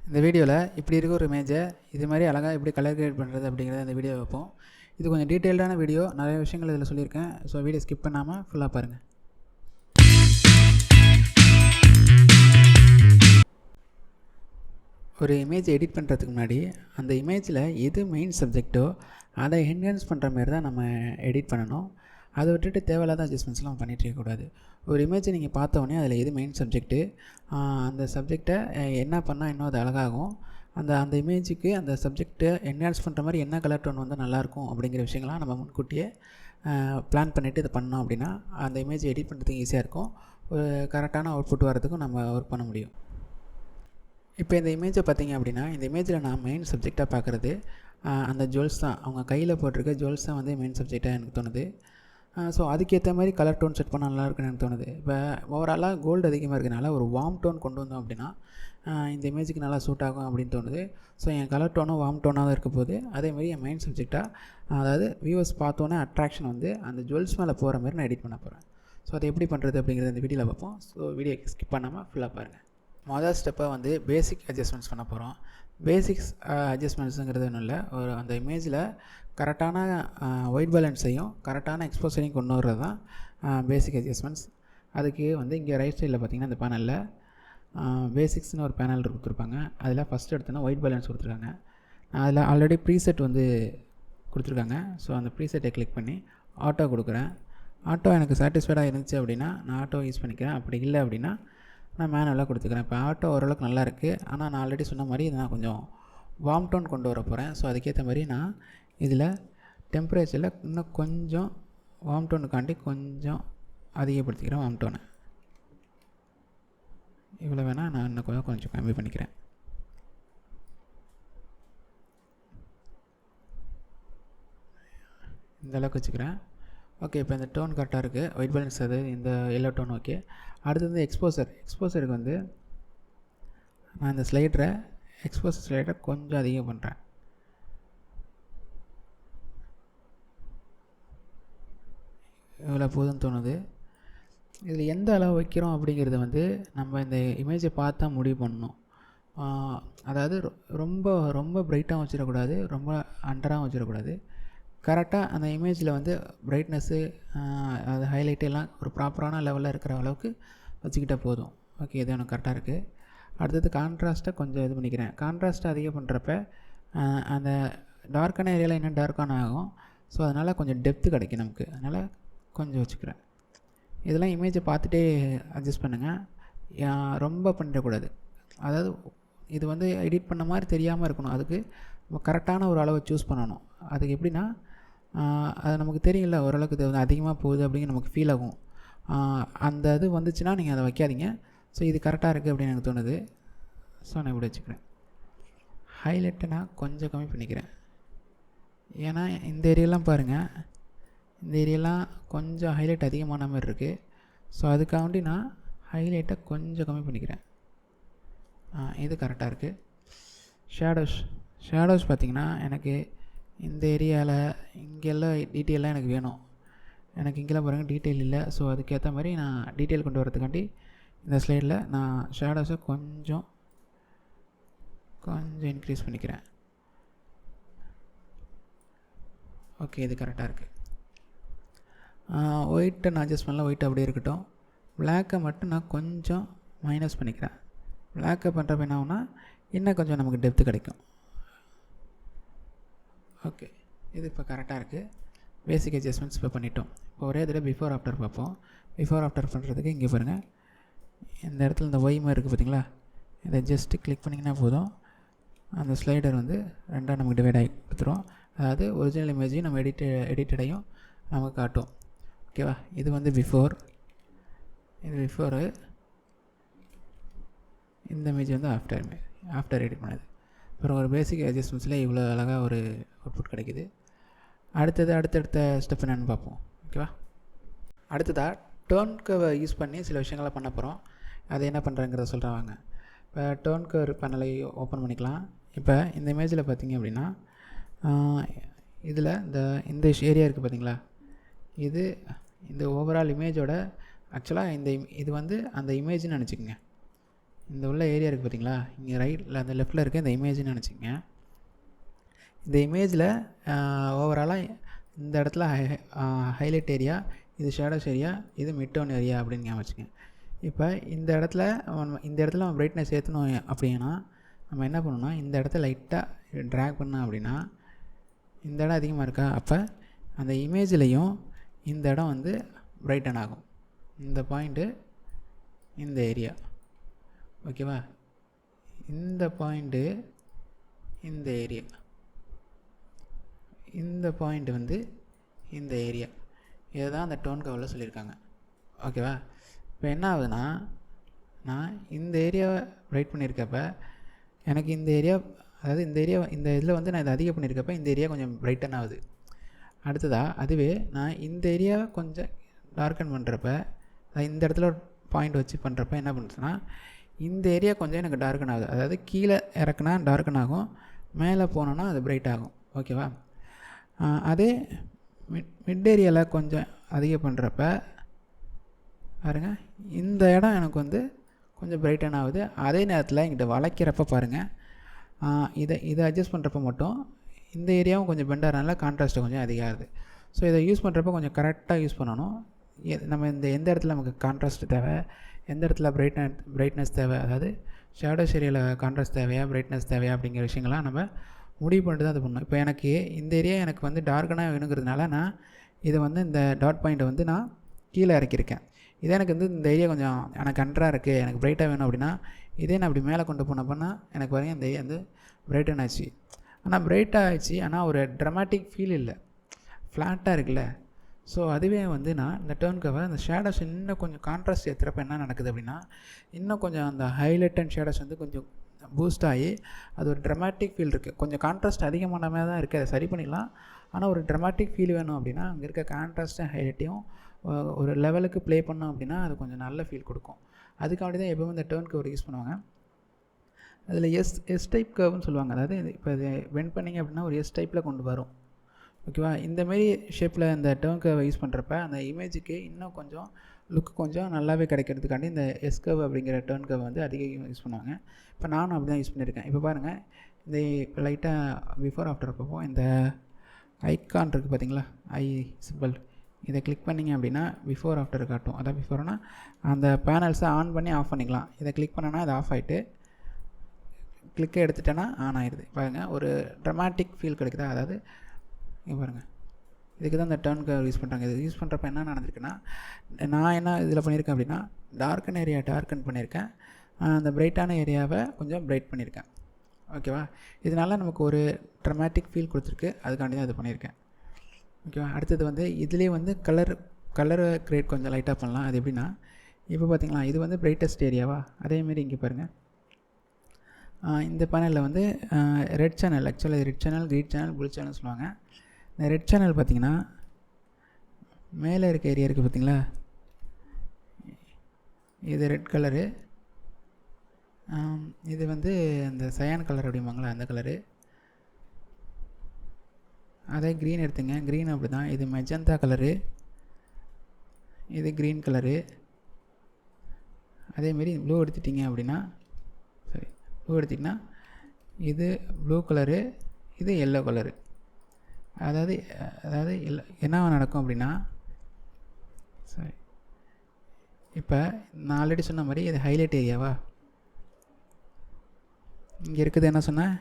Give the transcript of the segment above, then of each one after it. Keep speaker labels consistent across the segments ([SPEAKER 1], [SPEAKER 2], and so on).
[SPEAKER 1] இந்த வீடியோவில் இப்படி இருக்க ஒரு இமேஜை இது மாதிரி அழகாக எப்படி கலர் கிரியேட் பண்ணுறது அப்படிங்கிறத இந்த வீடியோ வைப்போம். இது கொஞ்சம் டீட்டெயில்டான வீடியோ, நிறைய விஷயங்கள் இதில் சொல்லியிருக்கேன். ஸோ வீடியோ ஸ்கிப் பண்ணாமல் ஃபுல்லாக பாருங்கள். ஒரு இமேஜ் எடிட் பண்ணுறதுக்கு முன்னாடி அந்த இமேஜில் எது மெயின் சப்ஜெக்டோ அதை என்ஹான்ஸ் பண்ணுற மாதிரி தான் நம்ம எடிட் பண்ணணும். அதை விட்டுட்டு தேவையில்லாத அட்ஜஸ்ட்மெண்ட்ஸ்லாம் பண்ணிகிட்டு இருக்கக்கூடாது. ஒரு இமேஜை நீங்கள் பார்த்தோன்னே அதில் எது மெயின் சப்ஜெக்ட்டு, அந்த சப்ஜெக்டை என்ன பண்ணால் இன்னும் அது அழகாகும், அந்த இமேஜுக்கு அந்த சப்ஜெக்டை என்ஹான்ஸ் பண்ணுற மாதிரி என்ன கலர் டோன் வந்து நல்லாயிருக்கும் அப்படிங்கிற விஷயங்கள்லாம் நம்ம முன்கூட்டியே பிளான் பண்ணிவிட்டு இதை பண்ணோம் அப்படின்னா அந்த இமேஜை எடிட் பண்ணுறதுக்கு ஈஸியாக இருக்கும். ஒரு கரெக்டான அவுட்புட் வரதுக்கும் நம்ம ஒர்க் பண்ண முடியும். இப்போ இந்த இமேஜை பார்த்திங்க அப்படின்னா, இந்த இமேஜில் நான் மெயின் சப்ஜெக்டாக பார்க்குறது அந்த ஜுவல்ஸ் தான். அவங்க கையில் போட்டிருக்க ஜுவல்ஸ் தான் வந்து மெயின் சப்ஜெக்டாக எனக்கு தோணுது. ஸோ அதுக்கேற்ற மாதிரி கலர் டோன் செட் பண்ணால் நல்லாயிருக்குன்னு எனக்கு தோணுது. இப்போ ஓவராலாக கோல்டு அதிகமாக இருக்கனால ஒரு வார்ம் டோன் கொண்டு வந்தோம் அப்படின்னா இந்த இமேஜுக்கு நல்லா சூட் ஆகும் அப்படின்னு தோணுது. ஸோ என் கலர் டோனும் வார்ம் டோனாக தான் இருக்க போது. அதேமாதிரி என் மெயின் சப்ஜெக்டாக, அதாவது வியூவர்ஸ் பார்த்தோன்னே அட்ராக்ஷன் வந்து அந்த ஜுவல்ஸ் மேலே போகிற மாதிரி நான் எடிட் பண்ண போகிறேன். ஸோ அதை எப்படி பண்ணுறது அப்படிங்கிறத இந்த வீடியோவில் பார்ப்போம். ஸோ வீடியோ ஸ்கிப் பண்ணாமல் ஃபுல்லாக பாருங்கள். மொதல் ஸ்டெப்பாக வந்து பேசிக் அட்ஜஸ்ட்மெண்ட்ஸ் பண்ண போகிறோம். பேசிக்ஸ் அட்ஜஸ்ட்மெண்ட்ஸுங்கிறது ஒன்றும் இல்லை, ஒரு அந்த இமேஜில் கரெக்டான ஒயிட் பேலன்ஸையும் கரெக்டான எக்ஸ்போசரையும் கொண்டு வர்றது தான் பேசிக் அட்ஜஸ்ட்மெண்ட்ஸ். அதுக்கு வந்து இங்கே ரைட் சைடில் பார்த்திங்கன்னா இந்த பேனலில் பேசிக்ஸ்னு ஒரு பேனல் கொடுத்துருப்பாங்க. அதில் ஃபஸ்ட்டு எடுத்தோன்னா ஒயிட் பேலன்ஸ் கொடுத்துருக்காங்க. அதில் ஆல்ரெடி ப்ரீசெட் வந்து கொடுத்துருக்காங்க. ஸோ அந்த ப்ரீசெட்டை கிளிக் பண்ணி ஆட்டோ கொடுக்குறேன். ஆட்டோ எனக்கு சாட்டிஸ்ஃபைடாக இருந்துச்சு அப்படின்னா நான் ஆட்டோ யூஸ் பண்ணிக்கிறேன். அப்படி இல்லை அப்படின்னா நான் மேனுவலாக கொடுத்துக்கிறேன். இப்போ ஆட்டோ ஓரளவுக்கு நல்லா இருக்குது. ஆனால் நான் ஆல்ரெடி சொன்ன மாதிரி இதை நான் கொஞ்சம் வார்ம் டோன் கொண்டு வர போகிறேன். ஸோ அதுக்கேற்ற மாதிரி நான் இதில் டெம்பரேச்சரில் இன்னும் கொஞ்சம் வார்ம் டோனுக்காண்டி கொஞ்சம் அதிகப்படுத்திக்கிறேன். வார்ம் டோனை இவ்வளோ வேணால் நான் இன்னும் கொஞ்சம் கம்மி பண்ணிக்கிறேன். இந்த அளவுக்கு வச்சுக்கிறேன். ஓகே, இப்போ இந்த டோன் கரெக்டாக இருக்குது. ஒயிட் பேலன்ஸ் அது இந்த எல்லோ டோன் ஓகே. அடுத்தது எக்ஸ்போசருக்கு வந்து நான் இந்த எக்ஸ்போசர் ஸ்லைடரை கொஞ்சம் அதிகம் பண்ணுறேன். இவ்வளோ போதும்னு தோணுது. இதில் எந்த அளவு வைக்கிறோம் அப்படிங்கிறது வந்து நம்ம இந்த இமேஜை பார்த்தா முடிவு பண்ணணும். அதாவது ரொம்ப ரொம்ப பிரைட்டாகவும் வச்சிடக்கூடாது, ரொம்ப அண்டராகவும் வச்சிடக்கூடாது. கரெக்டாக அந்த இமேஜில் வந்து பிரைட்னஸ்ஸு அது ஹைலைட்டு எல்லாம் ஒரு ப்ராப்பரான லெவலில் இருக்கிற அளவுக்கு வச்சுக்கிட்டால் போதும். ஓகே, இது எனக்கு கரெக்டாக இருக்குது. அடுத்தது கான்ட்ராஸ்ட்டை கொஞ்சம் இது பண்ணிக்கிறேன். கான்ட்ராஸ்ட்டை அதிகம் பண்ணுறப்ப அந்த டார்க்கான ஏரியாவில் இன்னும் டார்க்கான ஆகும். ஸோ அதனால் கொஞ்சம் டெப்த்து கிடைக்கும் நமக்கு. அதனால் கொஞ்சம் வச்சுக்கிறேன். இதெல்லாம் இமேஜை பார்த்துட்டே அட்ஜஸ்ட் பண்ணுங்கள், ரொம்ப பண்ணிடக்கூடாது. அதாவது இது வந்து எடிட் பண்ண மாதிரி தெரியாமல் இருக்கணும். அதுக்கு நம்ம கரெக்டான ஒரு அளவை சூஸ் பண்ணணும். அதுக்கு எப்படின்னா, அது நமக்கு தெரியல ஓரளவுக்கு இது வந்து அதிகமாக போகுது அப்படிங்கிற நமக்கு ஃபீல் ஆகும். அந்த இது வந்துச்சுன்னா நீங்கள் அதை வைக்காதீங்க. ஸோ இது கரெக்டாக இருக்குது அப்படின்னு எனக்கு தோணுது. ஸோ நான் இப்படி வச்சுக்கிறேன். ஹைலைட்டை நான் கொஞ்சம் கம்மி பண்ணிக்கிறேன். ஏன்னா இந்த ஏரியாலாம் பாருங்கள், இந்த ஏரியாலாம் கொஞ்சம் ஹைலைட் அதிகமான மாதிரி இருக்குது. ஸோ அதுக்காண்டி நான் ஹைலைட்டை கொஞ்சம் கம்மி பண்ணிக்கிறேன். இது கரெக்டாக இருக்குது. ஷேடோஸ் பார்த்திங்கன்னா எனக்கு இந்த ஏரியாவில் இங்கெல்லாம் டீட்டெயிலாக எனக்கு வேணும். எனக்கு இங்கெல்லாம் பாருங்கள் டீட்டெயில் இல்லை. ஸோ அதுக்கேற்ற மாதிரி நான் டீட்டெயில் கொண்டு வரதுக்காண்டி இந்த ஸ்லைடில் நான் ஷேடோஸை கொஞ்சம் இன்க்ரீஸ் பண்ணிக்கிறேன். ஓகே, இது கரெக்டாக இருக்குது. ஒயிட்டை நான் அட்ஜஸ்ட் பண்ணலாம். ஒயிட் அப்படியே இருக்கட்டும். பிளாக்கை மட்டும் நான் கொஞ்சம் மைனஸ் பண்ணிக்கிறேன். பிளாக்கை பண்ணுறப்ப என்ன ஆகுனா இன்னும் கொஞ்சம் நமக்கு டெப்த்து கிடைக்கும். ஓகே, இது இப்போ கரெக்டாக இருக்குது. பேசிக் அட்ஜஸ்ட்மெண்ட்ஸ் இப்போ பண்ணிட்டோம். இப்போ ஒரே இதில் பிஃபோர் ஆஃப்டர் பார்ப்போம். பிஃபோர் ஆஃப்டர் பண்ணுறதுக்கு இங்கே பாருங்கள், இந்த இடத்துல இந்த ஒய் மாதிரி இருக்குது பார்த்திங்களா, இதை ஜஸ்ட்டு கிளிக் பண்ணிங்கன்னா போதும். அந்த ஸ்லைடர் வந்து ரெண்டாக நமக்கு டிவைட் ஆகி கொடுத்துரும். அதாவது ஒரிஜினல் இமேஜையும் நம்ம எடிட்டடையும் நமக்கு காட்டும். ஓகேவா? இது வந்து பிஃபோரு, இந்த இமேஜ் வந்து ஆஃப்டர் எடிட் பண்ணது. அப்புறம் ஒரு பேசிக் அட்ஜஸ்ட்மெண்ட்ஸில் இவ்வளோ அழகாக ஒரு அவுட்புட் கிடைக்குது. அடுத்தடுத்த ஸ்டெப் என்னென்னு பார்ப்போம். ஓகேவா? அடுத்ததாக டோன் கர்வை யூஸ் பண்ணி சில விஷயங்களை பண்ண போகிறோம். அது என்ன பண்ணுறேங்கிறத சொல்கிறாங்க. இப்போ டோன் கர்வ் பேனலை ஓப்பன் பண்ணிக்கலாம். இப்போ இந்த இமேஜில் பார்த்திங்க அப்படின்னா இதில் இந்த ஏரியா இருக்குது பார்த்திங்களா, இது இந்த ஓவரால் இமேஜோட ஆக்சுவலாக இது வந்து அந்த இமேஜ்னு நினச்சிக்கோங்க. இந்த உள்ள ஏரியா இருக்குது பார்த்தீங்களா, இங்கே ரைட்டில் அந்த லெஃப்ட்டில் இருக்க இந்த இமேஜ்னு நினச்சிங்க. இந்த இமேஜில் ஓவராலாக இந்த இடத்துல ஹைலைட் ஏரியா, இது ஷேடோஸ் ஏரியா, இது மிட் டோன் ஏரியா அப்படின்னு ஞாபகம். இப்போ இந்த இடத்துல நம்ம பிரைட்னஸ் ஏற்றணும் அப்படின்னா நம்ம என்ன பண்ணணும்னா, இந்த இடத்த லைட்டாக ட்ராக் பண்ணோம் அப்படின்னா இந்த இடம் அதிகமாக இருக்கா, அப்போ அந்த இமேஜ்லேயும் இந்த இடம் வந்து பிரைட்டன் ஆகும். இந்த பாயிண்ட்டு இந்த ஏரியா, ஓகேவா, இந்த பாயிண்ட்டு இந்த ஏரியா, இந்த பாயிண்ட் வந்து இந்த ஏரியா, இதை தான் அந்த டோன் கவரில் சொல்லியிருக்காங்க, ஓகேவா. இப்போ என்ன ஆகுதுன்னா, நான் இந்த ஏரியாவை பிரைட் பண்ணியிருக்கப்ப எனக்கு இந்த ஏரியா, அதாவது இந்த இதில் வந்து நான் இதை அதிகம் பண்ணியிருக்கப்ப இந்த ஏரியா கொஞ்சம் பிரைட்டன் ஆகுது. அடுத்ததாக அதுவே நான் இந்த ஏரியாவை கொஞ்சம் டார்க்கன் பண்ணுறப்ப, இந்த இடத்துல ஒரு பாயிண்ட் வச்சு பண்ணுறப்ப என்ன பண்ணுறதுன்னா, இந்த ஏரியா கொஞ்சம் எனக்கு டார்க்கன் ஆகுது. அதாவது கீழே இறக்குனா டார்க்கன் ஆகும், மேலே போனோன்னா அது பிரைட் ஆகும், ஓகேவா. அதே மிட் ஏரியாவில் கொஞ்சம் அதிகம் பண்ணுறப்ப பாருங்கள், இந்த இடம் எனக்கு வந்து கொஞ்சம் பிரைட்டன் ஆகுது. அதே நேரத்தில் இங்கிட்ட வளைக்கிறப்ப பாருங்கள், இதை அட்ஜஸ்ட் பண்ணுறப்ப மட்டும் இந்த ஏரியாவும் கொஞ்சம் பெண்டாகிறனால கான்ட்ராஸ்ட்டு கொஞ்சம் அதிகமாகுது. ஸோ இதை யூஸ் பண்ணுறப்ப கொஞ்சம் கரெக்டாக யூஸ் பண்ணணும். நம்ம எந்த இடத்துல நமக்கு கான்ட்ராஸ்ட் தேவை, எந்த இடத்துல பிரைட்னஸ் தேவை, அதாவது ஷேடோஸ் ஏரியாவில் கான்ட்ராஸ்ட் தேவையா பிரைட்னஸ் தேவையா அப்படிங்கிற விஷயங்கள்லாம் நம்ம முடிவு பண்ணிட்டு தான் அது பண்ணணும். இப்போ எனக்கு இந்த ஏரியா எனக்கு வந்து டார்க்கனாக வேணுங்கிறதுனால நான் இதை வந்து இந்த டாட் பாயிண்ட்டை வந்து நான் கீழே இறக்கியிருக்கேன். இதே எனக்கு வந்து இந்த ஏரியா கொஞ்சம் எனக்கு அண்டராக இருக்குது, எனக்கு பிரைட்டாக வேணும் அப்படின்னா இதே நான் அப்படி மேலே கொண்டு போனப்போனா எனக்கு வரையும் இந்த ஏரியா வந்து பிரைட்டன் ஆச்சு. ஆனால் பிரைட்டாக ஆச்சு, ஆனால் ஒரு ட்ரமாட்டிக் ஃபீல் இல்லை, ஃப்ளாட்டாக இருக்குல்ல. ஸோ அதுவே வந்து நான் இந்த டர்ன் கவர் அந்த ஷேடோஸ் இன்னும் கொஞ்சம் கான்ட்ராஸ்ட் ஏற்றுறப்ப என்ன நடக்குது அப்படின்னா, இன்னும் கொஞ்சம் அந்த ஹைலைட் அண்ட் ஷேடோஸ் வந்து கொஞ்சம் பூஸ்ட் ஆகி அது ஒரு ட்ரமாட்டிக் ஃபீல் இருக்குது. கொஞ்சம் கான்ட்ராஸ்ட் அதிகமான மாதிரி தான் இருக்குது, அதை சரி பண்ணிடலாம். ஆனால் ஒரு ட்ரமாட்டிக் ஃபீல் வேணும் அப்படின்னா அங்கே இருக்க கான்ட்ராஸ்ட்டும் ஹைலைட்டையும் ஒரு லெவலுக்கு ப்ளே பண்ணோம் அப்படின்னா அது கொஞ்சம் நல்ல ஃபீல் கொடுக்கும். அதுக்காண்டி தான் எப்போவும் இந்த டர்ன் கவர் யூஸ் பண்ணுவாங்க. அதில் எஸ் டைப் கர்வ்னு சொல்லுவாங்க. அதாவது இப்போ இது பெண்ட் பண்ணிங்க அப்படின்னா ஒரு எஸ் டைப்பில் கொண்டு வரும், ஓகேவா. இந்தமாரி ஷேப்பில் இந்த டர்ன் கர்வை யூஸ் பண்ணுறப்ப அந்த இமேஜுக்கு இன்னும் கொஞ்சம் லுக்கு கொஞ்சம் நல்லாவே கிடைக்கிறதுக்காண்டி இந்த எஸ் கர்வ் அப்படிங்கிற டர்ன் கர்வை வந்து அதிகம் யூஸ் பண்ணுவாங்க. இப்போ நானும் அப்படி தான் யூஸ் பண்ணியிருக்கேன். இப்போ பாருங்கள், இந்த லைட்டாக பிஃபோர் ஆஃப்டர் அப்போ இந்த ஐக்கான் இருக்குது பார்த்தீங்களா, ஐ சிம்பிள், இதை கிளிக் பண்ணிங்க அப்படின்னா பிஃபோர் ஆஃப்டர் காட்டும். அதான் பிஃபோர்னால் அந்த பேனல்ஸை ஆன் பண்ணி ஆஃப் பண்ணிக்கலாம். இதை கிளிக் பண்ணோன்னா அது ஆஃப் ஆகிட்டு கிளிக்கை எடுத்துட்டேன்னா ஆன் ஆகிடுது. பாருங்கள், ஒரு ட்ரமாட்டிக் ஃபீல் கிடைக்குதா. அதாவது இங்கே பாருங்கள், இதுக்கு தான் இந்த டர்ன் கர்வ் யூஸ் பண்ணுறாங்க. இது யூஸ் பண்ணுறப்ப என்ன நடந்திருக்குன்னா, நான் என்ன இதில் பண்ணியிருக்கேன் அப்படின்னா டார்க்கன் ஏரியா டார்க்கன் பண்ணியிருக்கேன், அந்த பிரைட்டான ஏரியாவை கொஞ்சம் பிரைட் பண்ணியிருக்கேன், ஓகேவா. இதனால் நமக்கு ஒரு ட்ரமாட்டிக் ஃபீல் கொடுத்துருக்கு, அதுக்காண்டி தான் இது பண்ணியிருக்கேன், ஓகேவா. அடுத்தது வந்து இதுலேயே வந்து கலரை க்ரியேட் கொஞ்சம் லைட்டாக பண்ணலாம். அது எப்படின்னா, இப்போ பார்த்திங்களா இது வந்து பிரைட்டஸ்ட் ஏரியாவா, அதேமாரி இங்கே பாருங்கள், இந்த பேனலில் வந்து ரெட் சேனல், ஆக்சுவலாக red channel, green channel, blue channel சொல்லுவாங்க. இந்த ரெட் சேனல் பார்த்திங்கன்னா மேலே இருக்க ஏரியா இருக்குது பார்த்திங்களா, இது ரெட் கலரு, இது வந்து இந்த சயான் கலர் அப்படிம்பாங்களா அந்த கலரு. அதே க்ரீன் எடுத்துங்க, க்ரீன் அப்படி தான், இது மெஜந்தா கலரு, இது க்ரீன் கலரு. அதேமாரி ப்ளூ எடுத்துட்டிங்க அப்படின்னா, சரி ப்ளூ எடுத்திங்கன்னா இது ப்ளூ கலரு, இது எல்லோ கலரு. அதாவது என்ன நடக்கும் அப்படின்னா, சரி இப்போ நான் ஆல்ரெடி சொன்ன மாதிரி இது ஹைலைட் ஏரியாவா, இங்கே இருக்குது என்ன சொன்னேன்,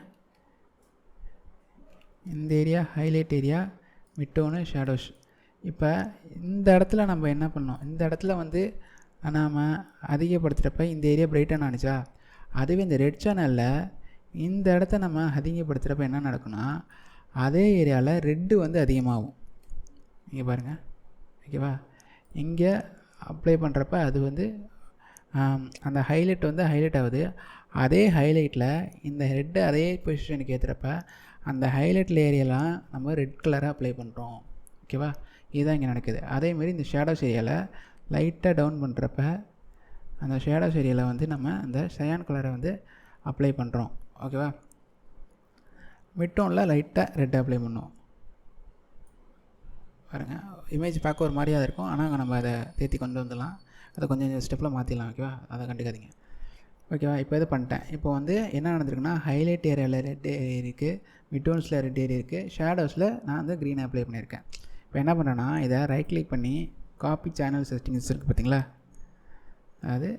[SPEAKER 1] இந்த ஏரியா ஹைலைட் ஏரியா, மிட்டோனு, ஷேடோஸ். இப்போ இந்த இடத்துல நம்ம என்ன பண்ணோம், இந்த இடத்துல வந்து நாம் அதிகப்படுத்துகிறப்ப இந்த ஏரியா பிரைட்டன் ஆனிச்சா. அதுவே இந்த ரெட் சேனலில் இந்த இடத்த நம்ம அதிகப்படுத்துகிறப்ப என்ன நடக்கும்னா, அதே ஏரியாவில் ரெட்டு வந்து அதிகமாகும். இங்கே பாருங்கள், ஓகேவா. இங்கே அப்ளை பண்ணுறப்ப அது வந்து அந்த ஹைலைட் வந்து ஹைலைட் ஆகுது. அதே ஹைலைட்டில் இந்த ரெட்டு அதே பொசிஷனுக்கு ஏற்றுறப்ப அந்த ஹைலைட்டில் ஏரியாலாம் நம்ம ரெட் கலராக அப்ளை பண்ணுறோம், ஓகேவா. இதுதான் இங்கே நடக்குது. அதேமாரி இந்த ஷேடோஸ் ஏரியாவில் லைட்டாக டவுன் பண்ணுறப்ப அந்த ஷேடோஸ் ஏரியாவில் வந்து நம்ம அந்த சயான் கலரை வந்து அப்ளை பண்ணுறோம், ஓகேவா. மிட்டோனில் லைட்டாக ரெட் அப்ளை பண்ணுவோம். பாருங்கள், இமேஜ் பார்க்க ஒரு மாதிரியாக இருக்கும், ஆனால் நம்ம அதை தேத்தி கொண்டு வந்துடலாம், அதை கொஞ்சம் ஸ்டெப்பில் மாற்றிடலாம், ஓகேவா. அதை கண்டுக்காதீங்க. ஓகேவா? இப்போ இது பண்ணிட்டேன். இப்போ வந்து என்ன நடந்திருக்குன்னா, ஹைலைட் ஏரியாவில் ரெட் ஏரியா இருக்குது, மிட்டோன்ஸில் ரெட் ஏரியா இருக்குது, ஷேடோஸில் நான் வந்து க்ரீன் அப்ளை பண்ணியிருக்கேன். இப்போ என்ன பண்ணுறேன்னா, இதை ரைட் கிளிக் பண்ணி காப்பி சேனல் செட்டிங்ஸ் இருக்குது பார்த்தீங்களா, அது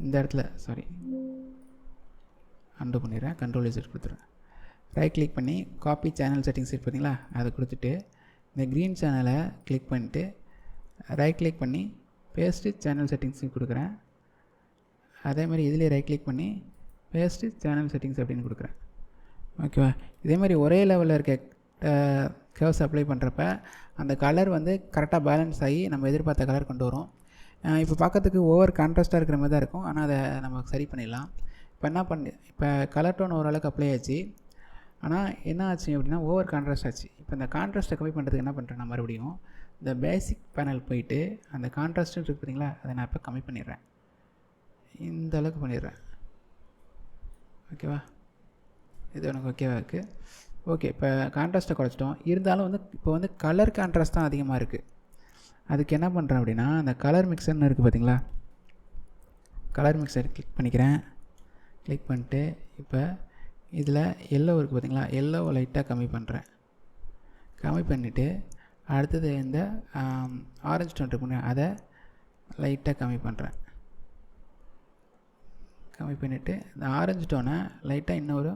[SPEAKER 1] இந்த இடத்துல அன்டூ பண்ணிடுறேன், கண்ட்ரோல் Z கொடுத்துட்றேன். ரைட் கிளிக் பண்ணி காப்பி சேனல் செட்டிங்ஸ் இருக்குது பார்த்தீங்களா, அதை கொடுத்துட்டு இந்த க்ரீன் சேனலை கிளிக் பண்ணிட்டு ரைட் கிளிக் பண்ணி பேஸ்ட்டு சேனல் செட்டிங்ஸும் கொடுக்குறேன். அதே மாதிரி இதிலே ரைட் கிளிக் பண்ணி பேஸ்ட்டு சேனல் செட்டிங்ஸ் அப்படின்னு கொடுக்குறேன். ஓகேவா? இதே மாதிரி ஒரே லெவலில் இருக்க கர்வ்ஸ் அப்ளை பண்ணுறப்ப அந்த கலர் வந்து கரெக்டாக பேலன்ஸ் ஆகி நம்ம எதிர்பார்த்த கலர் கொண்டு வரும். இப்போ பார்க்கறதுக்கு ஓவர் கான்ட்ராஸ்ட்டாக இருக்கிற மாதிரி தான் இருக்கும், ஆனால் அதை நம்ம சரி பண்ணிடலாம். இப்போ கலர் டோன் ஓரளவுக்கு அப்ளை ஆச்சு, ஆனால் என்ன ஆச்சு அப்படின்னா ஓவர் கான்ட்ராஸ்ட் ஆச்சு. இப்போ இந்த கான்ட்ராஸ்ட்டை கம்மி பண்ணுறதுக்கு என்ன பண்ணுறேன், நான் மறுபடியும் இந்த பேசிக் பேனல் போயிட்டு அந்த கான்ட்ராஸ்ட்டு இருக்குது பார்த்தீங்களா, அதை நான் இப்போ கம்மி பண்ணிடுறேன். இந்த அளவுக்கு பண்ணிடுறேன். ஓகேவா? இது எனக்கு ஓகேவா இருக்குது. ஓகே, இப்போ கான்ட்ராஸ்ட்டை குறைச்சிட்டோம். இருந்தாலும் வந்து இப்போ வந்து கலர் கான்ட்ராஸ்ட் தான் அதிகமாக இருக்குது. அதுக்கு என்ன பண்ணுறேன் அப்படின்னா, அந்த கலர் மிக்சர்னு இருக்குது பார்த்தீங்களா, கலர் மிக்சர் கிளிக் பண்ணிக்கிறேன். கிளிக் பண்ணிட்டு இப்போ இதில் எல்லோ இருக்குது பார்த்தீங்களா, எல்லோவை லைட்டாக கம்மி பண்ணுறேன். கம்மி பண்ணிவிட்டு அடுத்தது இந்த ஆரஞ்சு டோன் இருக்குங்க, அதை லைட்டாக கம்மி பண்ணுறேன். கம்மி பண்ணிவிட்டு இந்த ஆரஞ்சு டோனை லைட்டாக இன்னொரு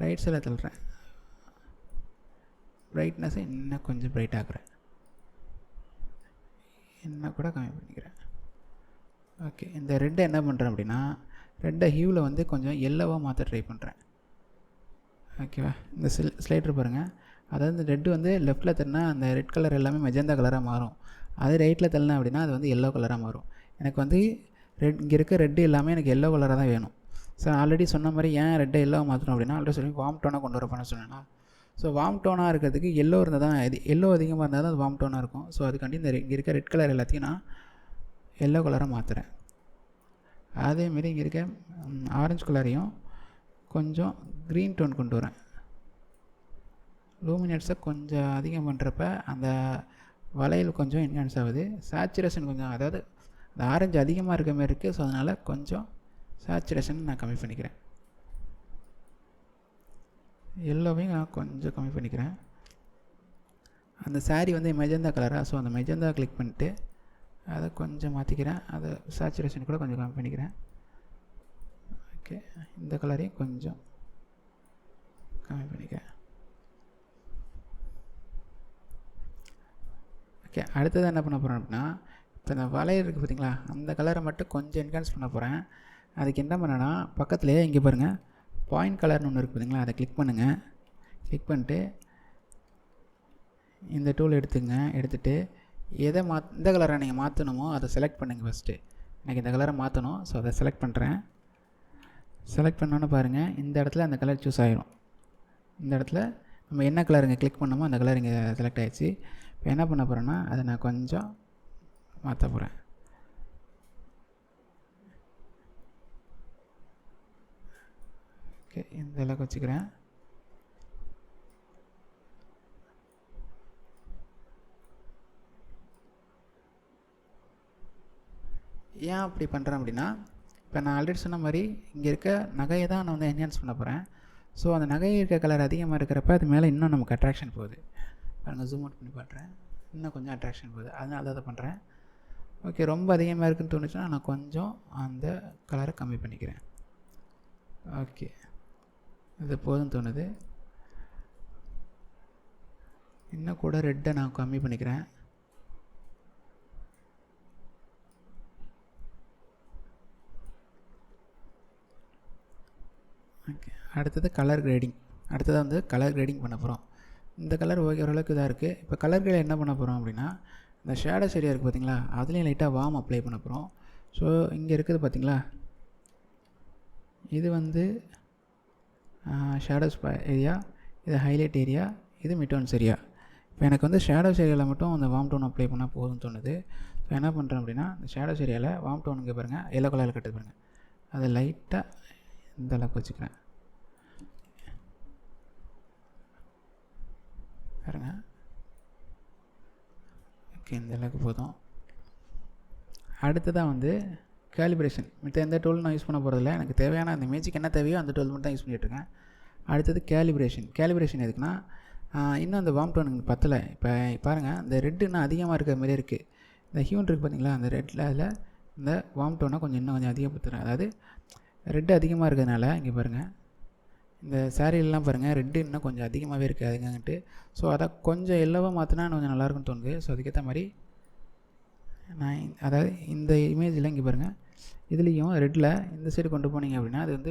[SPEAKER 1] ரைட் சைடில் தள்ளுறேன். ப்ரைட்னஸை இன்னும் கொஞ்சம் ப்ரைட் ஆக்குறேன், இன்னும் கூட கம்மி பண்ணிக்கிறேன். ஓகே, இந்த ரெட்டை என்ன பண்ணுறேன் அப்படின்னா, ரெட்டை ஹியூவில் வந்து கொஞ்சம் எல்லோவாக மாற்ற ட்ரை பண்ணுறேன். ஓகேவா? இந்த ஸ்லைடர் பாருங்கள், அதாவது இந்த ரெட்டு வந்து லெஃப்ட்டில் தள்ளினா அந்த ரெட் கலர் எல்லாமே மெஜந்தா கலராக மாறும். அது ரைட்டில் தள்ளினா அப்படின்னா அது வந்து எல்லோ கலராக மாறும். எனக்கு வந்து இங்கே இருக்க ரெட்டு எல்லாமே எனக்கு எல்லோ கலராக தான் வேணும். ஸோ ஆல்ரெடி சொன்ன மாதிரி ஏன் ரெட்டை எல்லோவை மாற்றணும் அப்படின்னா, ஆல்ரெடி சொல்லி வார்ம் டோனாக கொண்டு வரப்போன்னு சொன்னேன்னா, ஸோ வார்ம் டோனாக இருக்கிறதுக்கு எல்லோ இருந்தால் தான், எல்லோ அதிகமாக இருந்தால் தான் அது வார்ம் டோனாக இருக்கும். ஸோ அதுக்காண்டி இந்த இங்கே இருக்க ரெட் கலர் எல்லாத்தையும் நான் எல்லோ கலராக மாற்றுறேன். அதேமாரி இங்கே இருக்க ஆரஞ்சு கலரையும் கொஞ்சம் க்ரீன் டோன் கொண்டு வரேன். லூமினேட்ஸை கொஞ்சம் அதிகம் பண்ணுறப்ப அந்த வளையல் கொஞ்சம் என்ஹான்ஸ் ஆகுது. சேச்சுரேஷன் கொஞ்சம், அதாவது அந்த ஆரஞ்சு அதிகமாக இருக்க மாதிரி இருக்குது. ஸோ அதனால் கொஞ்சம் சேச்சுரேஷன் நான் கம்மி பண்ணிக்கிறேன். எல்லோவையும் நான் கொஞ்சம் கம்மி பண்ணிக்கிறேன். அந்த சாரீ வந்து மெஜந்தா கலராக, ஸோ அந்த மெஜந்தா கிளிக் பண்ணிட்டு அதை கொஞ்சம் மாற்றிக்கிறேன். அதை சேச்சுரேஷன் கூட கொஞ்சம் கம்மி பண்ணிக்கிறேன். ஓகே, இந்த கலரையும் கொஞ்சம் கம்மி பண்ணிக்கிறேன். ஓகே, அடுத்தது என்ன பண்ண போகிறேன் அப்படின்னா, இப்போ இந்த வளையல் இருக்குது பார்த்தீங்களா, அந்த கலரை மட்டும் கொஞ்சம் என்ஹான்ஸ் பண்ண போகிறேன். அதுக்கு என்ன பண்ணேன்னா, பக்கத்துலேயே இங்கே பாருங்கள் பாயிண்ட் கலர்னு ஒன்று இருக்குது பார்த்தீங்களா, அதை கிளிக் பண்ணுங்கள். கிளிக் பண்ணிட்டு இந்த டூல் எடுத்துகிட்டு எதை இந்த கலரை நீங்கள் மாற்றணுமோ அதை செலக்ட் பண்ணுங்கள். ஃபஸ்ட்டு எனக்கு இந்த கலரை மாற்றணும், ஸோ அதை செலக்ட் பண்ணுறேன். செலக்ட் பண்ணோன்னு பாருங்கள், இந்த இடத்துல அந்த கலர் சூஸ் ஆகிடும். இந்த இடத்துல நம்ம என்ன கலர் இங்கே கிளிக் பண்ணோமோ அந்த கலர் இங்கே செலக்ட் ஆகிடுச்சு. இப்போ என்ன பண்ண போகிறேன்னா, அதை நான் கொஞ்சம் மாற்ற போகிறேன். ஓகே, இந்த அளவுக்கு வச்சுக்கிறேன். ஏன் அப்படி பண்ணுறேன் அப்படின்னா, இப்போ நான் ஆல்ரெடி சொன்ன மாதிரி இங்கே இருக்க நகையை தான் நான் வந்து என்ஹான்ஸ் பண்ண போகிறேன். ஸோ அந்த நகை இருக்க கலர் அதிகமாக இருக்கிறப்ப அது மேலே இன்னும் நமக்கு அட்ராக்ஷன் போகுது. பாருங்கள், ஜூம் அவுட் பண்ணி பார்க்குறேன், இன்னும் கொஞ்சம் அட்ராக்ஷன் போகுது. அதனால அதை பண்ணுறேன். ஓகே, ரொம்ப அதிகமாக இருக்குன்னு தோணுச்சுன்னா நான் கொஞ்சம் அந்த கலரை கம்மி பண்ணிக்கிறேன். ஓகே, இது போதும் தோணுது. இன்னும் கூட ரெட்டை நான் கம்மி பண்ணிக்கிறேன். ஓகே, அடுத்தது கலர் கிரேடிங். அடுத்தது வந்து கலர் கிரேடிங் பண்ண போகிறோம். இந்த கலர் ஓரளவுக்கு இதாக இருக்குது. இப்போ கலர் கிரேட் என்ன பண்ண போகிறோம் அப்படின்னா, இந்த ஷேடோஸ் ஏரியா இருக்குது பார்த்தீங்களா, அதுலேயும் லைட்டாக வார்ம் அப்ளை பண்ண போகிறோம். ஸோ இங்கே இருக்குது பார்த்தீங்களா, இது வந்து ஷேடோஸ் ஏரியா, இது ஹைலைட் ஏரியா, இது மிட்டோன்ஸ் ஏரியா. இப்போ எனக்கு வந்து ஷேடோஸ் ஏரியாவில் மட்டும் அந்த வார்ம் டோன் அப்ளை பண்ணால் போதும்னு தோணுது. ஸோ என்ன பண்ணுறேன் அப்படின்னா, இந்த ஷேடோஸ் ஏரியாவில் வார்ம் டோன் இங்கே பாருங்கள், எல்லோ கலரில் கட்டுது பாருங்கள், அதை லைட்டாக இந்த அளவுக்கு வச்சுக்கிறேன். பாருங்க, ஓகே, இந்த அளவுக்கு போதும். அடுத்ததாக வந்து கேலிப்ரேஷன். மத்த எந்த டூலும் நான் யூஸ் பண்ண போகிறதில்ல. எனக்கு தேவையான அந்த இமேஜுக்கு என்ன தேவையோ அந்த டூல் மட்டும் தான் யூஸ் பண்ணிகிட்ருக்கேன். அடுத்தது கேலிப்ரேஷன் எதுக்குன்னா, இன்னும் அந்த வார்ம் டோன் எனக்கு பத்தலை. இப்போ பாருங்கள், இந்த ரெட்டு இன்னும் அதிகமாக இருக்கிற மாதிரி இருக்குது. இந்த ஹியூன் இருக்குது பார்த்தீங்களா, அந்த ரெட்டில் அதில் இந்த வார்ம் டோனை இன்னும் கொஞ்சம் அதிகப்படுத்துகிறேன். அதாவது ரெட்டு அதிகமாக இருக்கிறதுனால இங்கே பாருங்கள், இந்த சாரீலாம் பாருங்கள் ரெட்டு இன்னும் கொஞ்சம் அதிகமாகவே இருக்குது அதுங்கன்ட்டு. ஸோ அதை கொஞ்சம் எல்லோவாக மாற்றினா கொஞ்சம் நல்லாயிருக்குன்னு தோணுது. ஸோ அதுக்கேற்ற மாதிரி நான் அதாவது இந்த இமேஜில் இங்கே பாருங்கள், இதுலேயும் ரெட்டில் இந்த சைடு கொண்டு போனீங்க அப்படின்னா அது வந்து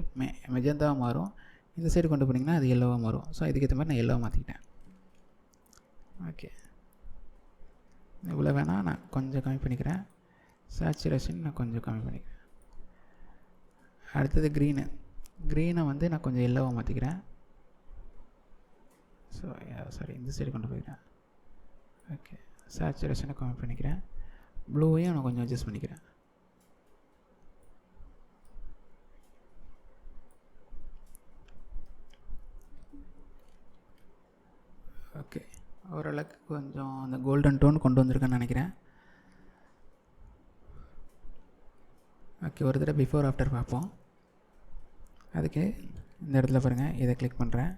[SPEAKER 1] மெஜந்தாவாக மாறும். இந்த சைடு கொண்டு போனீங்கன்னா அது எல்லோவாக மாறும். ஸோ இதுக்கேற்ற மாதிரி நான் எல்லோவாக மாற்றிக்கிட்டேன். ஓகே, இவ்வளோ வேணால் நான் கொஞ்சம் கம்மி பண்ணிக்கிறேன். சேச்சுரேஷன் நான் கொஞ்சம் கம்மி பண்ணிக்கிறேன். அடுத்தது க்ரீனை வந்து நான் கொஞ்சம் எல்லோவாக மாற்றிக்கிறேன். ஸோ சாரி, இந்த சைடு கொண்டு போய்க்கிறேன். ஓகே, சேச்சுரேஷனை கம்மி பண்ணிக்கிறேன். ப்ளூவையும் நான் கொஞ்சம் அட்ஜஸ்ட் பண்ணிக்கிறேன். ஓகே, ஓரளவுக்கு கொஞ்சம் அந்த கோல்டன் டோன் கொண்டு வந்திருக்கேன்னு நினைக்கிறேன். ஓகே, ஒரு தடவை பிஃபோர் ஆஃப்டர் பார்ப்போம். அதுக்கு இந்த இடத்துல பாருங்கள், இதை கிளிக் பண்ணுறேன்.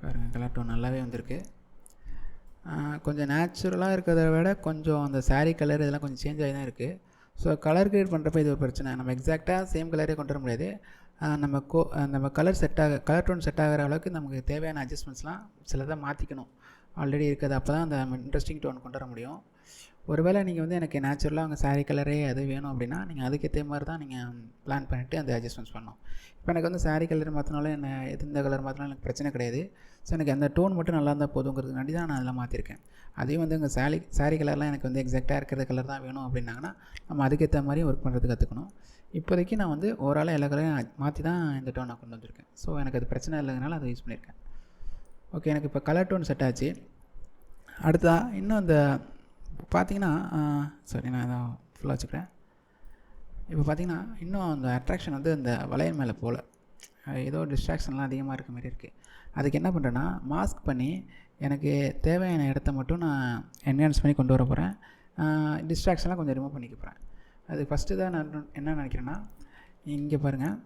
[SPEAKER 1] பாருங்கள், கலர் டோன் நல்லாவே வந்திருக்கு. கொஞ்சம் நேச்சுரலாக இருக்கிறத விட கொஞ்சம் அந்த சாரீ கலர் இதெல்லாம் கொஞ்சம் சேஞ்ச் ஆகி தான் இருக்குது. ஸோ கலர் கிரியேட் பண்ணுறப்ப இது ஒரு பிரச்சனை. நம்ம எக்ஸாக்டாக சேம் கலரே கொண்டு வர முடியாது. நம்ம கலர் டோன் செட் ஆகிற அளவுக்கு நமக்கு தேவையான அட்ஜஸ்ட்மெண்ட்ஸ்லாம் சிலதை மாற்றிக்கணும். ஆல்ரெடி இருக்கிறது. அப்போ தான் அந்த இன்ட்ரெஸ்டிங் டோன் கொண்டு வர முடியும். ஒருவேளை நீங்கள் வந்து எனக்கு நேச்சுரலாக அவங்க சாரீ கலரே அது வேணும் அப்படின்னா நீங்கள் அதுக்கேற்ற மாதிரி தான் நீங்கள் பிளான் பண்ணிவிட்டு அந்த அட்ஜஸ்ட்மெண்ட்ஸ் பண்ணணும். இப்போ எனக்கு வந்து சாரீ கலர் மாற்றினாலும் என்ன எந்த கலர் மாற்றினாலும் எனக்கு பிரச்சனை கிடையாது. ஸோ எனக்கு அந்த டோன் மட்டும் நல்லா இருந்தால் போதுங்கிறதுக்காண்டி தான் நான் அதெல்லாம் மாற்றிருக்கேன். அதையும் வந்து எங்கள் சாரீ கலர்லாம் எனக்கு வந்து எக்ஸாக்டாக இருக்கிற கலர் தான் வேணும் அப்படின்னாங்கன்னா நம்ம அதுக்கேற்ற மாதிரி ஒர்க் பண்ணுறது கற்றுக்கணும். இப்போதைக்கு நான் வந்து ஓவராலாக எல்லா கலரையும் மாற்றி தான் இந்த டோன் நான் கொண்டு வந்திருக்கேன். ஸோ எனக்கு அது பிரச்சனை இல்லைனால அதை யூஸ் பண்ணியிருக்கேன். ஓகே, எனக்கு இப்போ கலர் டோன் செட் ஆச்சு. அடுத்ததாக இன்னும் அந்த பார்த்தீங்கன்னா சரி, நான் இதை ஃபுல்லாக வச்சுக்கிறேன். இப்போ பார்த்தீங்கன்னா இன்னும் அந்த அட்ராக்ஷன் வந்து அந்த வளையல் மேலே போல் ஏதோ டிஸ்ட்ராக்ஷன்லாம் அதிகமாக இருக்க மாதிரி இருக்குது. அதுக்கு என்ன பண்ணுறேன்னா, மாஸ்க் பண்ணி எனக்கு தேவையான இடத்த மட்டும் நான் என்ஹான்ஸ் பண்ணி கொண்டு வர போகிறேன். டிஸ்ட்ராக்ஷன்லாம் கொஞ்சம் ரிமூவ் பண்ணிக்க போகிறேன். அது ஃபஸ்ட்டு தான் நான் என்ன நினைக்கிறேன்னா, இங்கே பாருங்கள்,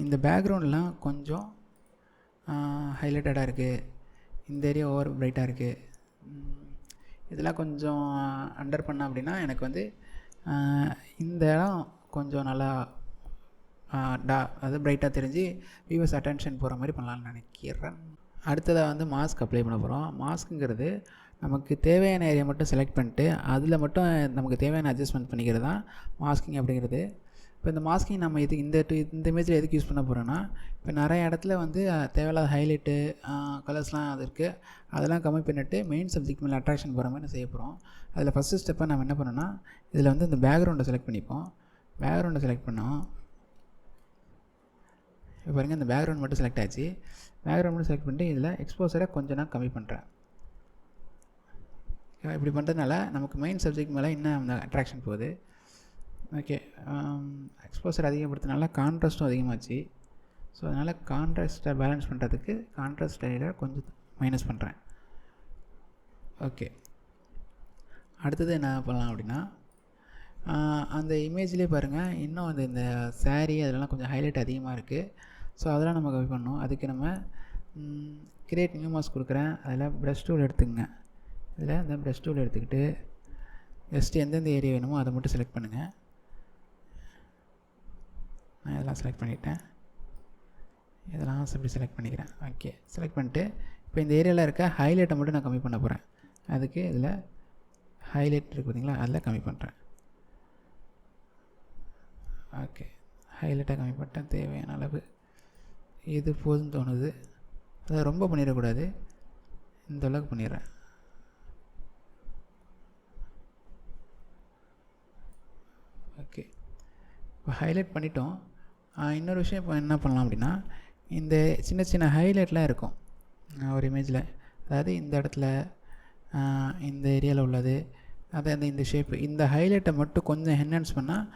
[SPEAKER 1] இந்த பேக்ரவுண்ட்லாம் கொஞ்சம் ஹைலைட்டடாக இருக்குது. இந்த ஏரியா ஓவர் பிரைட்டாக இருக்குது. இதெல்லாம் கொஞ்சம் அண்டர் பண்ண அப்படின்னா எனக்கு வந்து இந்த இடம் கொஞ்சம் நல்லா அது பிரைட்டாக தெரிஞ்சு வியூவர்ஸ் அட்டென்ஷன் போகிற மாதிரி பண்ணலான்னு நினைக்கிறேன். அடுத்ததாக வந்து மாஸ்க் அப்ளை பண்ண போகிறோம். மாஸ்க்குங்கிறது நமக்கு தேவையான ஏரியா மட்டும் செலக்ட் பண்ணிட்டு அதில் மட்டும் நமக்கு தேவையான அட்ஜஸ்ட்மெண்ட் பண்ணிக்கிறது தான் மாஸ்கிங் அப்படிங்கிறது. இப்போ இந்த மாஸ்கிங் நம்ம இந்த இமேஜில் எதுக்கு யூஸ் பண்ண போகிறோன்னா, இப்போ நிறைய இடத்துல வந்து தேவையில்லாத ஹைலைட்டு கலர்ஸ்லாம் அது இருக்குது. அதெல்லாம் கம்மி பண்ணிவிட்டு மெயின் சப்ஜெக்ட் மேலே அட்ராக்ஷன் போகிற மாதிரி செய்ய போகிறோம். அதில் ஃபஸ்ட்டு ஸ்டெப்பாக நம்ம என்ன பண்ணோன்னா, இதில் வந்து இந்த பேக்ரவுண்டை செலக்ட் பண்ணிப்போம். பேக்ரவுண்டை செலக்ட் பண்ணோம். இப்போ பாருங்கள், இந்த பேக்ரவுண்ட் மட்டும் செலக்ட் ஆச்சு. பேக்ரவுண்ட் மட்டும் செலக்ட் பண்ணிட்டு இதில் எக்ஸ்போசரை கொஞ்சம் நான் கம்மி பண்ணுறேன். இப்படி பண்ணுறதுனால நமக்கு மெயின் சப்ஜெக்ட் மேலே இன்னும் அந்த அட்ராக்ஷன் போகுது. ஓகே, எக்ஸ்போசர் அதிகப்படுத்தினால கான்ட்ராஸ்ட்டும் அதிகமாச்சு. ஸோ அதனால் கான்ட்ராஸ்ட்டை பேலன்ஸ் பண்ணுறதுக்கு கான்ட்ராஸ்ட் ஸ்டைலை கொஞ்சம் மைனஸ் பண்ணுறேன். ஓகே, அடுத்தது என்ன பண்ணலாம் அப்படின்னா, அந்த இமேஜ்லேயே பாருங்கள், இன்னும் வந்து இந்த சாரீ அதெல்லாம் கொஞ்சம் ஹைலைட் அதிகமாக இருக்குது. ஸோ அதெல்லாம் நம்ம கம்மி பண்ணணும். அதுக்கு நம்ம கிரியேட் நியூ மாஸ்க் கொடுக்குறேன். அதில் ப்ரஷ் டூல் எடுத்துக்கங்க. இதில் இந்த ப்ரஷ் டூல் எடுத்துக்கிட்டு ஜஸ்ட்டு எந்தெந்த ஏரியா வேணுமோ அதை மட்டும் செலக்ட் பண்ணுங்கள். நான் இதெல்லாம் செலக்ட் பண்ணிவிட்டேன். இதெல்லாம் அப்படி செலக்ட் பண்ணிக்கிறேன். ஓகே, செலக்ட் பண்ணிட்டு இப்போ இந்த ஏரியாவில் இருக்க ஹைலைட்டை மட்டும் நான் கம்மி பண்ண போகிறேன். அதுக்கு இதில் ஹைலைட் இருக்குது பார்த்தீங்களா, அதில் கம்மி பண்ணுறேன். ஓகே, ஹைலைட்டை கம்மி பண்ணிட்டேன். தேவையான அளவு இது போதும்னு தோணுது. அதை ரொம்ப பண்ணிடக்கூடாது, இந்த அளவுக்கு பண்ணிடுறேன். ஓகே, இப்போ ஹைலைட் பண்ணிட்டோம். இன்னொரு விஷயம் இப்போ என்ன பண்ணலாம் அப்படின்னா, இந்த சின்ன சின்ன ஹைலைட்லாம் இருக்கும் ஒரு இமேஜில். அதாவது இந்த இடத்துல இந்த ஏரியாவில் உள்ளது, அதை இந்த ஷேப்பு, இந்த ஹைலைட்டை மட்டும் கொஞ்சம் என்ஹான்ஸ் பண்ணால்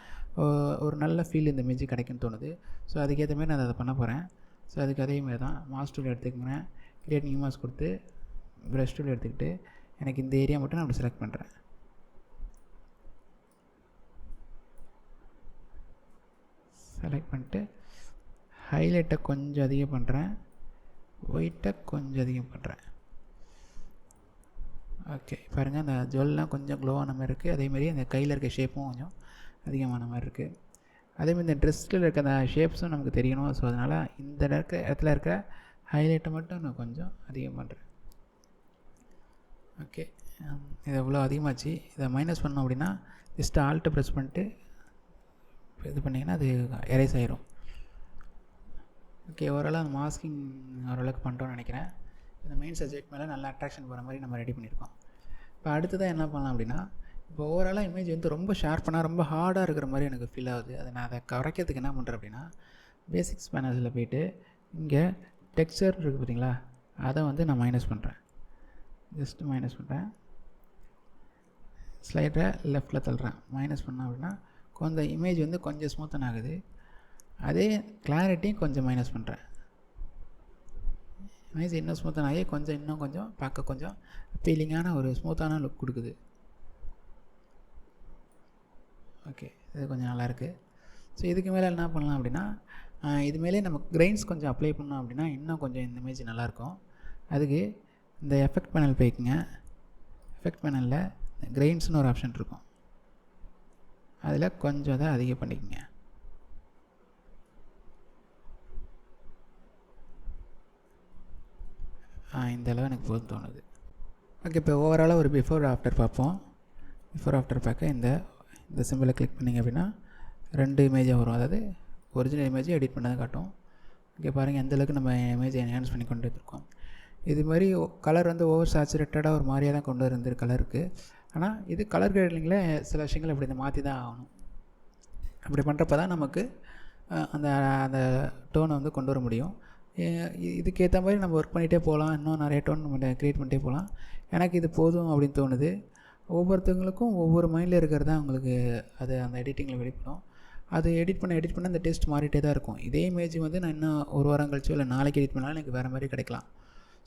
[SPEAKER 1] ஒரு நல்ல ஃபீல் இந்த இமேஜ் கிடைக்குன்னு தோணுது. ஸோ அதுக்கேற்ற மாதிரி நான் அதை பண்ண போகிறேன். ஸோ அதுக்கு அதே மாதிரி தான் மாஸ்க் டூல் எடுத்துக்கிறேன். கிரியேட் நியூ மாஸ்க் கொடுத்து ப்ரஷ் டூல் எடுத்துக்கிட்டு எனக்கு இந்த ஏரியா மட்டும் நான் அப்படி செலக்ட் பண்ணுறேன். செலக்ட் பண்ணிட்டு ஹைலைட்டை கொஞ்சம் அதிகம் பண்ணுறேன், ஒயிட்டை கொஞ்சம் அதிகம் பண்ணுறேன். ஓகே பாருங்கள், அந்த ஜுவல்லாம் கொஞ்சம் க்ளோவான மாதிரி இருக்குது. அதேமாதிரி அந்த கையில் இருக்க ஷேப்பும் கொஞ்சம் அதிகமான மாதிரி இருக்குது. அதேமாதிரி இந்த ட்ரெஸ்ஸில் இருக்க அந்த ஷேப்ஸும் நமக்கு தெரியணும். ஸோ அதனால் இந்த இடத்துல இருக்க ஹைலைட்டை மட்டும் நான் கொஞ்சம் அதிகம் பண்ணுறேன். ஓகே, இது எவ்வளோ அதிகமாச்சு. இதை மைனஸ் பண்ணோம் அப்படின்னா ஜஸ்ட்டு ஆல்ட்டை ப்ரெஸ் பண்ணிட்டு இது பண்ணிங்கன்னா அது எரேஸ் ஆயிரும். ஓகே, ஓரளவு அந்த மாஸ்கிங் ஓரளவுக்கு பண்ணுறோன்னு நினைக்கிறேன். இந்த மெயின் சப்ஜெக்ட் மேலே நல்ல அட்ராக்ஷன் போகிற மாதிரி நம்ம ரெடி பண்ணியிருக்கோம். இப்போ அடுத்ததாக என்ன பண்ணலாம் அப்படின்னா, இப்போ ஓவராலாக இமேஜ் வந்து ரொம்ப ஷார்ப்பாக ரொம்ப ஹார்டாக இருக்கிற மாதிரி எனக்கு ஃபீல் ஆகுது. அதை குறைக்கிறதுக்கு என்ன பண்ணுறேன் அப்படின்னா, பேசிக்ஸ் பேனல்ஸில் போய்ட்டு இங்கே டெக்ஸ்சர் இருக்குது பார்த்தீங்களா, அதை வந்து நான் மைனஸ் பண்ணுறேன். ஜஸ்ட்டு மைனஸ் பண்ணுறேன், ஸ்லைடரை லெஃப்டில் தள்ளுறேன். மைனஸ் பண்ணேன் அப்படின்னா கொஞ்சம் இமேஜ் வந்து கொஞ்சம் ஸ்மூத்தன் ஆகுது. அதே கிளாரிட்டியும் கொஞ்சம் மைனஸ் பண்ணுறேன். இமேஜ் இன்னும் ஸ்மூத்தன் ஆகி இன்னும் கொஞ்சம் பார்க்க கொஞ்சம் ஃபீலிங்கான ஒரு ஸ்மூத்தான லுக் கொடுக்குது. ஓகே, இது கொஞ்சம் நல்லாயிருக்கு. ஸோ இதுக்கு மேலே என்ன பண்ணலாம் அப்படின்னா, இது மேலே நம்ம கிரெயின்ஸ் கொஞ்சம் அப்ளை பண்ணோம் அப்படின்னா இன்னும் கொஞ்சம் இந்த இமேஜ் நல்லாயிருக்கும். அதுக்கு இந்த எஃபெக்ட் பேனல் போய்க்குங்க. எஃபெக்ட் பேனலில் கிரெயின்ஸ்னு ஒரு ஆப்ஷன் இருக்கும், அதில் கொஞ்சம் அதை அதிகம் பண்ணிக்கோங்க. இந்த அளவு எனக்கு போதும் தோணுது. ஓகே, இப்போ ஓவராலாக ஒரு பிஃபோர் ஆஃப்டர் பார்ப்போம். பிஃபோர் ஆஃப்டர் பார்க்க இந்த சிம்பிளை கிளிக் பண்ணிங்க அப்படின்னா 2 இமேஜாக வரும். அதாவது ஒரிஜினல் இமேஜை எடிட் பண்ணதை காட்டும். இங்கே பாருங்கள் எந்தளவுக்கு நம்ம இமேஜை என்ஹான்ஸ் பண்ணி கொண்டு வந்துருக்கோம். இது மாதிரி கலர் வந்து ஓவர் சேச்சுரேட்டடாக ஒரு மாதிரியாக தான் கொண்டு வந்து கலருக்கு. ஆனால் இது கலர் கிரேடிங்கில் சில விஷயங்கள் இப்படி மாற்றி தான் ஆகணும். அப்படி பண்ணுறப்ப தான் நமக்கு அந்த அந்த டோனை வந்து கொண்டு வர முடியும். இதுக்கேற்ற மாதிரி நம்ம ஒர்க் பண்ணிகிட்டே போகலாம். இன்னும் நிறைய டோன் நம்ம க்ரியேட் பண்ணிகிட்டே போகலாம். எனக்கு இது போதும் அப்படின்னு தோணுது. ஒவ்வொருத்தவங்களுக்கும் ஒவ்வொரு மைண்டில் இருக்கிறது தான் அவங்களுக்கு அது அந்த எடிட்டிங்கில் வெளிப்படும். அது எடிட் பண்ண அந்த டேஸ்ட் மாறிட்டே தான் இருக்கும். இதே இமேஜ் வந்து நான் இன்னும் ஒரு வாரம் கழிச்சோ இல்லை நாளைக்கு எடிட் பண்ணாலும் எனக்கு வேறு மாதிரி கிடைக்கலாம்.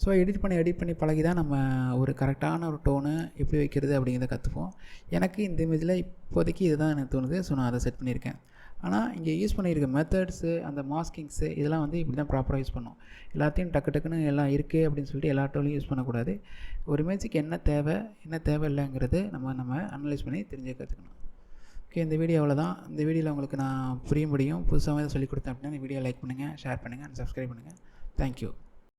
[SPEAKER 1] ஸோ எடிட் பண்ணி பழகி தான் நம்ம ஒரு கரெக்டான ஒரு டோனு எப்படி வைக்கிறது அப்படிங்கிறத கற்றுப்போம். எனக்கு இந்த இமேஜில் இப்போதைக்கு இதுதான் எனக்கு தோணுது. ஸோ நான் அதை செட் பண்ணியிருக்கேன். ஆனால் இங்கே யூஸ் பண்ணியிருக்க மெத்தட்ஸு, அந்த மாஸ்கிங்ஸு இதெல்லாம் வந்து இப்படி தான் ப்ராப்பராக யூஸ் பண்ணணும். எல்லாத்தையும் டக்குன்னு எல்லாம் இருக்குது அப்படின்னு சொல்லிட்டு எல்லா டோலையும் யூஸ் பண்ணக்கூடாது. ஒரு இமேஜுக்கு என்ன தேவை இல்லைங்கிறது நம்ம அனலைஸ் பண்ணி தெரிஞ்சு கற்றுக்கணும். ஓகே, இந்த வீடியோ அவ்வளோதான். இந்த வீடியோவில் உங்களுக்கு நான் புரியும்படியும் புதுசாக சொல்லிக் கொடுத்தேன் அப்படின்னா இந்த வீடியோ லைக் பண்ணுங்கள், ஷேர் பண்ணுங்கள் அண்ட் சப்ஸ்கிரைப் பண்ணுங்கள். தேங்க்யூ.